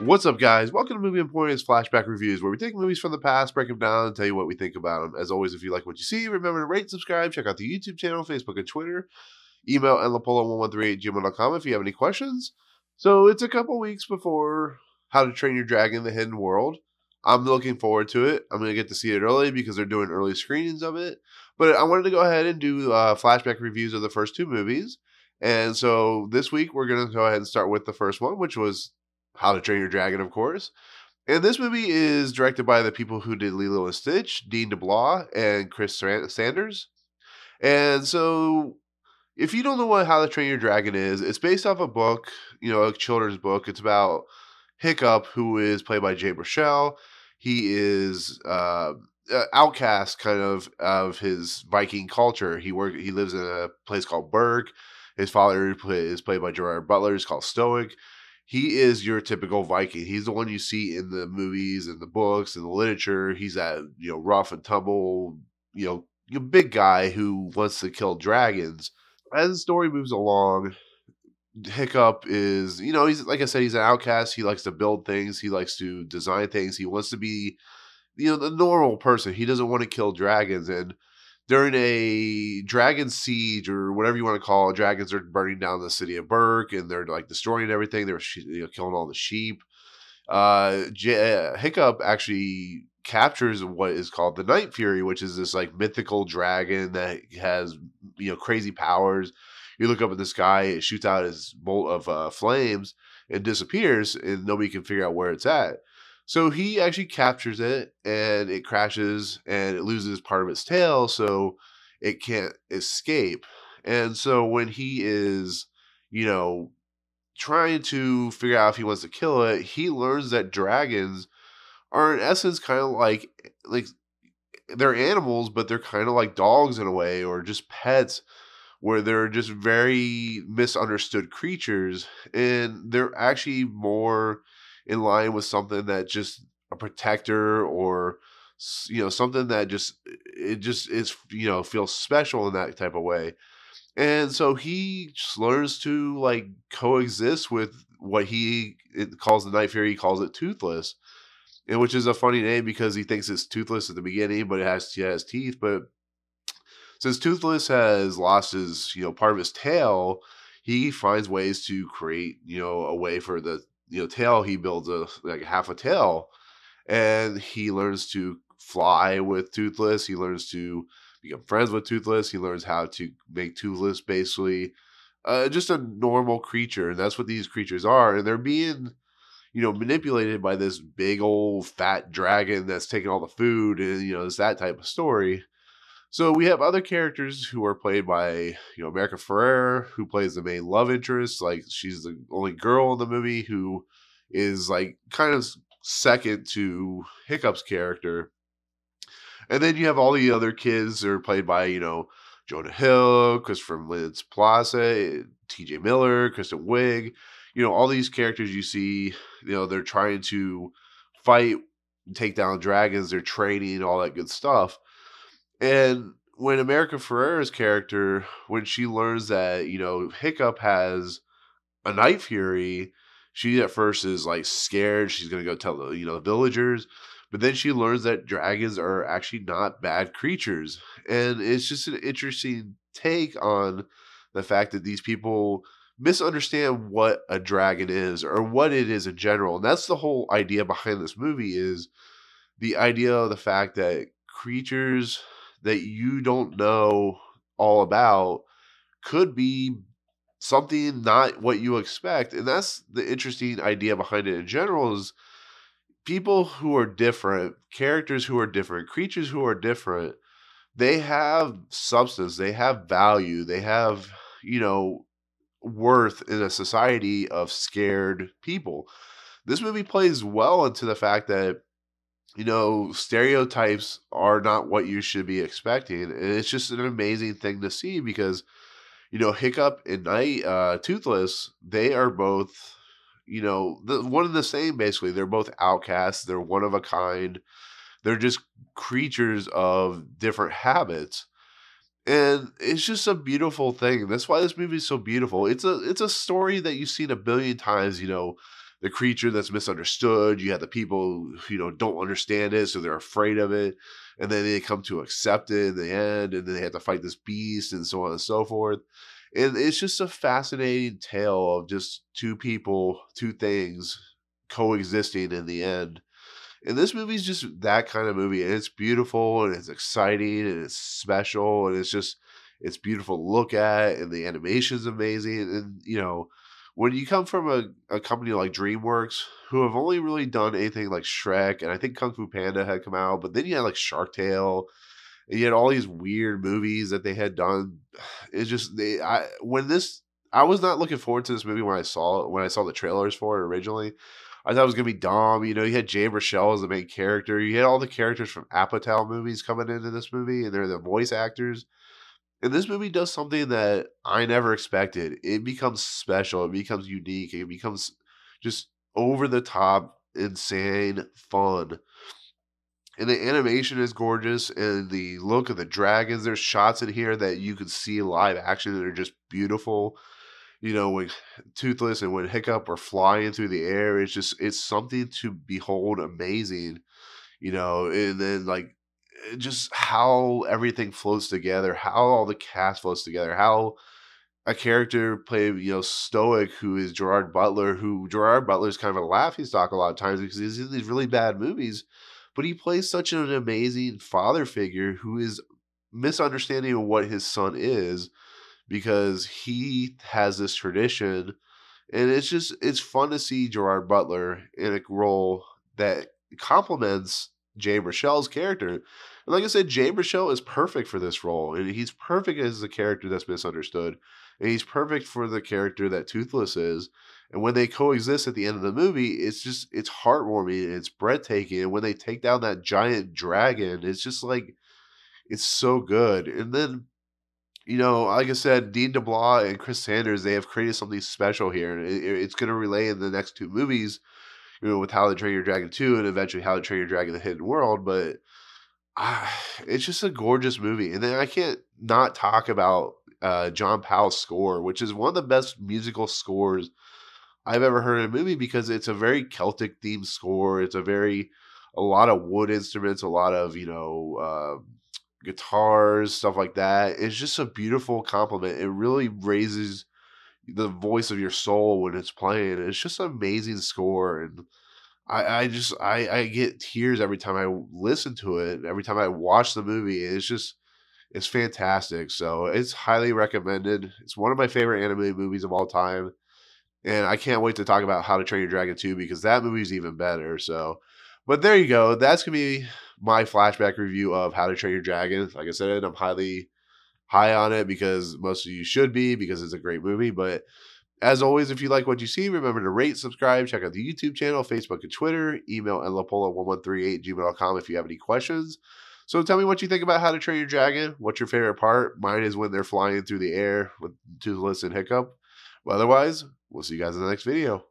What's up, guys? Welcome to Movie Emporium's Flashback Reviews, where we take movies from the past, break them down, and tell you what we think about them. As always, if you like what you see, remember to rate, subscribe, check out the YouTube channel, Facebook, and Twitter. Email nlapolo113@gmail.com if you have any questions. So it's a couple weeks before How to Train Your Dragon: The Hidden World. I'm looking forward to it. I'm going to get to see it early because they're doing early screenings of it. But I wanted to go ahead and do flashback reviews of the first two movies. And so this week, we're going to go ahead and start with the first one, which was How to Train Your Dragon, of course. And this movie is directed by the people who did Lilo and Stitch, Dean DeBlois and Chris Sanders. And so, if you don't know what How to Train Your Dragon is, it's based off a book, a children's book. It's about Hiccup, who is played by Jay Baruchel. He is outcast kind of his Viking culture. He lives in a place called Berg. His father is played by Gerar Butler. He's called Stoic. He is your typical Viking. He's the one you see in the movies and the books and the literature. He's that, rough and tumble, big guy who wants to kill dragons. As the story moves along, Hiccup is, he's, like I said, he's an outcast. He likes to build things. He likes to design things. He wants to be, the normal person. He doesn't want to kill dragons. And during a dragon siege, or whatever you want to call it, dragons are burning down the city of Berg, and they're like destroying everything. They're killing all the sheep. Hiccup actually captures what is called the Night Fury, which is this like mythical dragon that has crazy powers. You look up at the sky, it shoots out its bolt of flames and disappears, and nobody can figure out where it's at. So he actually captures it, and it crashes, and it loses part of its tail, so it can't escape. And so when he is, trying to figure out if he wants to kill it, he learns that dragons are in essence kind of like they're animals, but they're kind of like dogs in a way, or just pets, where they're just very misunderstood creatures, and they're actually more in line with something that just a protector, or something that just is feels special in that type of way. And so he just learns to like coexist with what calls the Night Fury. He calls it Toothless, and which is a funny name because he thinks it's toothless at the beginning, but it has teeth. But since Toothless has lost his part of his tail, he finds ways to create a way for the tail. He builds like half a tail, and he learns to fly with Toothless. He learns to become friends with Toothless. He learns how to make Toothless basically just a normal creature, and that's what these creatures are. And they're being manipulated by this big old fat dragon that's taking all the food, and it's that type of story. So we have other characters who are played by, America Ferrera, who plays the main love interest. Like, she's the only girl in the movie who is like kind of second to Hiccup's character. And then you have all the other kids that are played by, Jonah Hill, Christopher Mintz-Plasse, TJ Miller, Kristen Wiig. All these characters you see, they're trying to fight, take down dragons, they're training, all that good stuff. And when America Ferrera's character, when she learns that, Hiccup has a Night Fury, she at first is like scared. She's going to go tell the villagers. But then she learns that dragons are actually not bad creatures. And it's just an interesting take on the fact that these people misunderstand what a dragon is, or what it is in general. And that's the whole idea behind this movie, is the idea of the fact that creatures that you don't know all about could be something not what you expect. And that's the interesting idea behind it in general, is people who are different, characters who are different, creatures who are different, they have substance, they have value, they have, worth in a society of scared people. This movie plays well into the fact that stereotypes are not what you should be expecting. And it's just an amazing thing to see because, Hiccup and Toothless, they are both, one and the same, basically. They're both outcasts. They're one of a kind. They're just creatures of different habits. And it's just a beautiful thing. That's why this movie is so beautiful. It's a story that you've seen a billion times, the creature that's misunderstood. You have the people who, don't understand it, so they're afraid of it. And then they come to accept it in the end, and then they have to fight this beast and so on and so forth. And it's just a fascinating tale of just two people, two things coexisting in the end. And this movie's just that kind of movie. And it's beautiful and it's exciting and it's special and it's beautiful to look at and the animation's amazing. And when you come from a company like DreamWorks, who have only really done anything like Shrek, and I think Kung Fu Panda had come out, but then you had like Shark Tale, and you had all these weird movies that they had done. It's just I was not looking forward to this movie when I saw the trailers for it originally. I thought it was gonna be dumb. You had Jay Baruchel as the main character. You had all the characters from Apatow movies coming into this movie, and they're the voice actors. And this movie does something that I never expected. It becomes special. It becomes unique. It becomes just over the top, insane fun. And the animation is gorgeous, and the look of the dragons. There's shots in here that you can see live action that are just beautiful. When Toothless and when Hiccup are flying through the air, it's something to behold, amazing. And then like just how everything floats together, how all the cast floats together, how a character played, Stoic, who is Gerar Butler, who Gerar Butler is kind of a laughingstock a lot of times because he's in these really bad movies, but he plays such an amazing father figure who is misunderstanding of what his son is because he has this tradition. And it's fun to see Gerard Butler in a role that complements Jay Baruchel's character. And like I said, Jay Baruchel is perfect for this role, and he's perfect as the character that's misunderstood, and he's perfect for the character that Toothless is. And when they coexist at the end of the movie, it's heartwarming and it's breathtaking. And when they take down that giant dragon, it's just like it's so good. And then like I said, Dean DeBlois and Chris Sanders, they have created something special here. And it's going to relay in the next two movies, with How to Train Your Dragon 2 and eventually How to Train Your Dragon The Hidden World. But it's just a gorgeous movie. And then I can't not talk about John Powell's score, which is one of the best musical scores I've ever heard in a movie because it's a very Celtic themed score. It's a lot of wood instruments, a lot of, guitars, stuff like that. It's just a beautiful compliment. It really raises the voice of your soul when it's playing. It's just an amazing score, and I get tears every time I listen to it. Every time I watch the movie, it's fantastic. So it's highly recommended. It's one of my favorite anime movies of all time, and I can't wait to talk about How to Train Your Dragon 2 because that movie's even better. So, but there you go. That's gonna be my flashback review of How to Train Your Dragon. Like I said, I'm highly high on it because most of you should be because it's a great movie. But as always, if you like what you see, remember to rate, subscribe, check out the YouTube channel, Facebook, and Twitter. Email nlapola1138@gmail.com if you have any questions. So tell me what you think about How to Train Your Dragon. What's your favorite part? Mine is when they're flying through the air with Toothless and Hiccup. But otherwise, we'll see you guys in the next video.